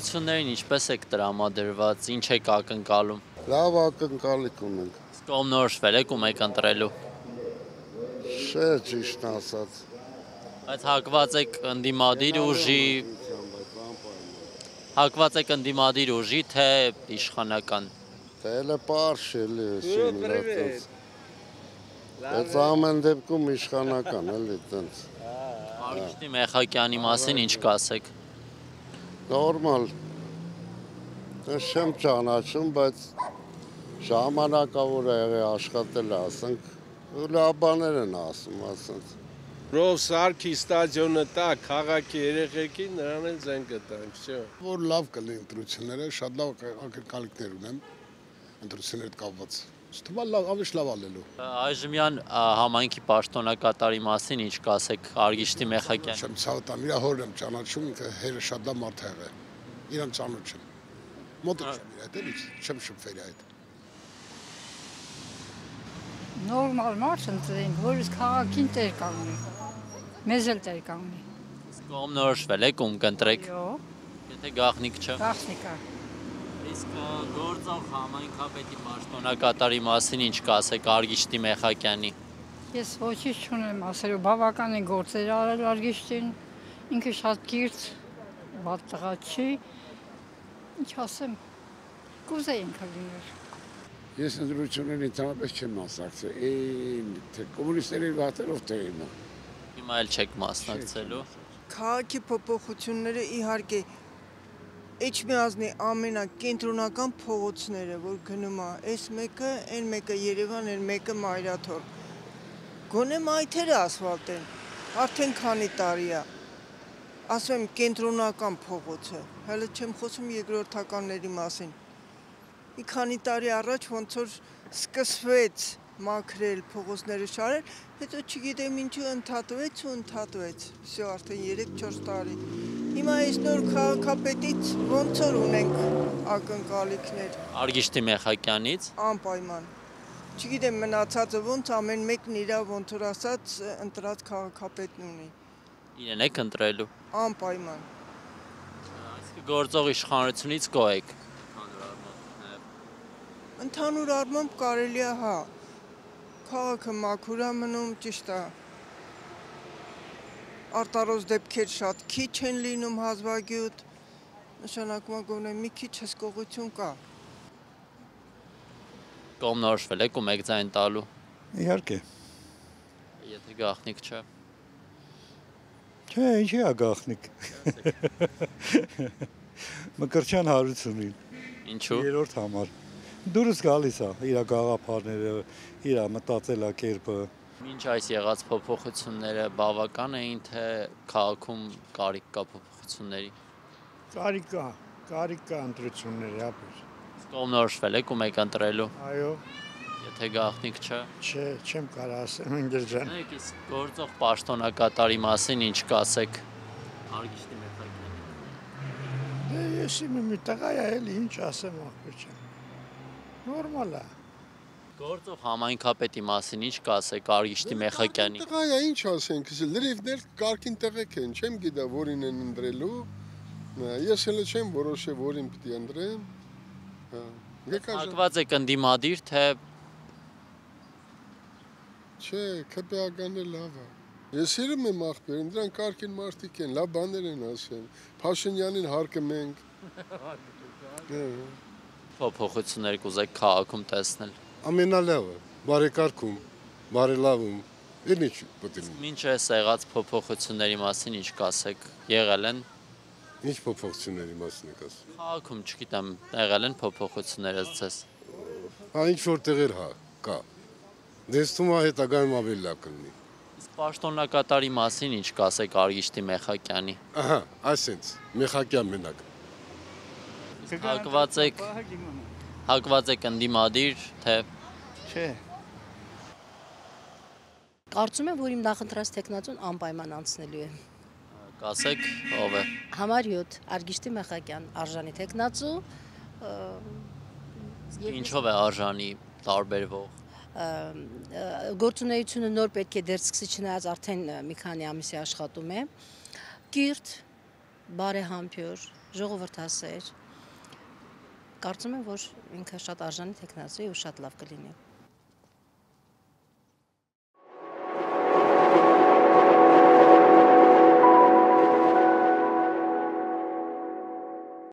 Փոփոխություններին ինչպես եք տրամադրված, ինչ եք ակնկալում։ Լավ ակնկալիք ունենք։ Կողմնորոշվել եք ու եք ընտրելու։ Չէ, ճիշտ ասած։ Բայց հակված եք ընդդիմադիր ուժի, թե իշխանական։ Դա էլ է պարզ էլի, Այդ ամեն դեպքում իշխանական էլի տենց։ Արգիշտի Մեխակյանի մասին ինչ կասեք։ Նորմալ։ Չեմ ճանաչում, բայց ժամանակավոր է եղել աշխատել, ասենք, լավ բաներ են ասում, ասենց։ Ռով Սարգի ստադիոնը տա, քաղաքի երեխեքին նրան էլ զեն կտանք, չէ։ Որ լավ կլի ընտրությունները, շատ լավ ակնկալիքներ ունեմ ընտրությունների հետ կապված։ Թվա ավելի լավ ալելու։ Այժմյան համայնքի պաշտոնակատարի մասին ինչ կասեք Արգիշտի Մեխակյանի։ Չեմ ցավտամ, իր հորն եմ ճանաչում, ինքը հերը շատ լավ մարդ է եղել։ Իրան ճանաչում։ Մոտիկ չեմ իր հետ, էլի չեմ շփվել այդ։ Նորմալ մարդ ընտրին, որ քաղաքին տեր կանգնի։ Մեզ էլ տեր կանգնի։ Կողմնորոշվել եք ում կընտրեք։ Եթե գաղտնիք չէ։ Գաղտնիք է։ Իսկ գործող համայնքապետի պաշտոնակատարի մասին ինչ կասեք Արգիշտի Մեխակյանի։ Ես ոչինչ չունեմ ասելու, բավական է գործեր արել Արգիշտին, ինքը շատ կիրթ, վատ տղա չի, ինչ ասեմ, կուզեի ինքը լինել։ Ես ընտրություններին ընդհանրապես չեմ մասնակցել, թե կոմունիստների վատերով թե հիմա։ Հիմա էլ չեք մասնակցելու։ Քաղաքի փոփոխությունները իհարկե Էջմիածնի ամենակենտրոնական փողոցները, որ գնում է, այս մեկը, այն մեկը Երևան, այն մեկը Մայրաթոր։ Գոնե մայթերը ասֆալտ են, արդեն քանի տարի է։ Ասում եմ կենտրոնական փողոցը, հələ չեմ խոսում երկրորդականների մասին։ Մի քանի տարի առաջ ոնց որ սկսվեց մաքրել փողոցները շարել, հետո չգիտեմ ինչու ընդհատվեց ու ընդհատվեց։ Всё, արդեն 3-4 տարի։ Հիմա այս նոր քաղաքապետից ոնց որ ունենք ակնկալիքներ։ Արգիշտի Մեխակյանից Անպայման։ Չգիտեմ մնացածը ոնց ամեն մեկն իր ոնց որ ասած ընտրած քաղաքապետն ունի։ Իրեն եք ընտրելու։ Անպայման։ Այսինքն գործող իշխանությունից գոհ եք։ Ընդհանուր առմամբ կարելի է, հա, քաղաքը մաքուր է մնում, ճիշտ է, արտարոց դեպքեր շատ քիչ են լինում հազվագյուտ, նշանակում է գոնե մի քիչ հսկողություն կա։ Կողմնորոշվել եք ում եք ձայն տալու։ Իհարկե։ Եթե գաղտնիք չէ։ Չէ, ինչի է գաղտնիք։ Մկրտչյան Հարությունին։ Ինչու։ Երրորդ համար։ Դուրս գալիս է իր գաղափարները, իր մտածելակերպը։ Մինչ այս եղած փոփոխությունները բավական էին, թե քաղաքում կարիք կա փոփոխությունների։ Կարիք կա ընտրությունների, ապեր։ Կողմնորոշվել եք ում եք ընտրելու։ Այո։ Եթե գաղտնիք չէ։ Չէ, չեմ կարող ասեմ, ընկերջան։ Իսկ գործող պաշտոնակատարի մասին ինչ կասեք Արգիշտի Մեխակյանի։ Դե ես իմ մի տղա է, էլի ինչ ասեմ ախպերջան։ Նորմալ է։ Գործող համայնքապետի մասին ինչ կասեք Արգիշտի Մեխակյանի։ Տղա է, ինչ ասենք, լրիվ դեր կարգին տղեկ են, չեմ գիտա որին են ընտրելու։ Ես հələ չեմ որոշել որին պիտի ընտրեմ։ Հակված եք ընդդիմադիր, թե Չէ, ԿՊԱ-ն լավ է։ Ես սիրում եմ ախպերին, դրանք կարգին մարդիկ են, լավ բաներ են ասել։ Փաշինյանին հարկում ենք։ փոփոխություններ կուզեք քաղաքում տեսնել։ Ամենալավը, բարեկարգում, բարելավում, էլ ինչ պետք է։ Մինչ այս եղած փոփոխությունների մասին ինչ կասեք, եղել են։ Ինչ փոփոխությունների մասին եք ասում։ Քաղաքում, չգիտեմ, եղել են փոփոխությունները ձեզ։ Հա ինչ որ տեղեր հա կա։ Դες թվում է հետագայում ավելի լավ կլինի։ Իսկ պաշտոնակատարի մասին ինչ կասեք Արգիշտի Մեխակյանի։ Ահա, այսենց, Մեխակյան մենակ։ Հակված եք ընդդիմադիր, թե Չէ։ Կարծում եմ, որ իմ նախընտրած տեխնացուն անպայման անցնելու է։ կասեք ով է։ Համար 7 Արգիշտի Մեխակյան, արժանի տեխնացու։ Ինչով է արժանի տարբերվող։ Գործունեությունը նոր պետք է դեռ սկսի, չնայած արդեն մի քանի ամիսի աշխատում է։ Կիրթ, բարեհամբույր, ժողովրդասեր։ Կարծում եմ, որ ինքը շատ արժանի տեխնացի է ու շատ լավ կլինի։